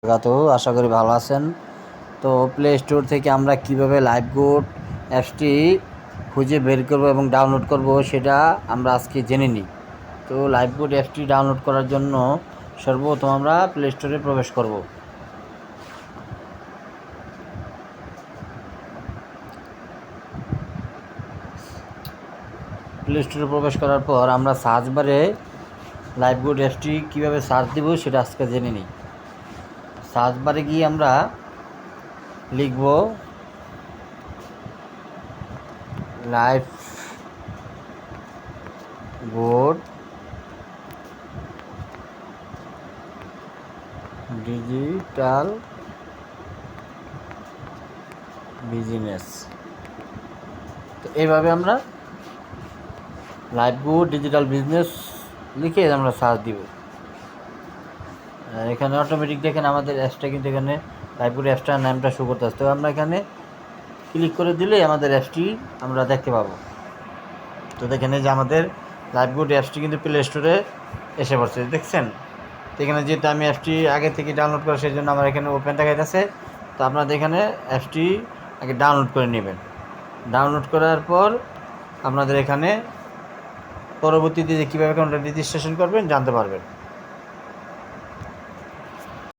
তো আশা করি ভালো আছেন। তো প্লে স্টোর থেকে আমরা কিভাবে লাইভগোড অ্যাপসটি খুঁজে বের করব এবং ডাউনলোড করব সেটা আমরা আজকে জেনে নিই। তো লাইভগোড অ্যাপসটি ডাউনলোড করার জন্য সর্বপ্রথম আমরা প্লে স্টোরে প্রবেশ করব। প্লে স্টোরে প্রবেশ করার পর আমরা সার্চ বারে লাইভগোড অ্যাপসটি কীভাবে সার্চ দেব সেটা আজকে জেনে নিই। সার্চ বারে গিয়ে আমরা লিখব লাইভগোড ডিজিটাল বিজনেস। তো এইভাবে আমরা লাইভগোড ডিজিটাল বিজনেস লিখে আমরা সার্চ দিব। এখানে অটোমেটিক দেখেন আমাদের অ্যাপসটা কিন্তু এখানে লাইভগোড অ্যাপসটার নামটা শো করতে আসছে। তো আমরা এখানে ক্লিক করে দিলেই আমাদের অ্যাপসটি আমরা দেখতে পাবো। তো দেখেন যে আমাদের লাইভগোড অ্যাপসটি কিন্তু প্লে স্টোরে এসে পড়ছে, দেখছেন। তো এখানে যেহেতু আমি অ্যাপসটি আগে থেকে ডাউনলোড করা সেই জন্য আমার এখানে ওপেন দেখাইতেছে। তো আপনাদের এখানে অ্যাপসটি আগে ডাউনলোড করে নেবেন। ডাউনলোড করার পর আপনাদের এখানে পরবর্তীতে যে কীভাবে রেজিস্ট্রেশন করবেন জানতে পারবেন।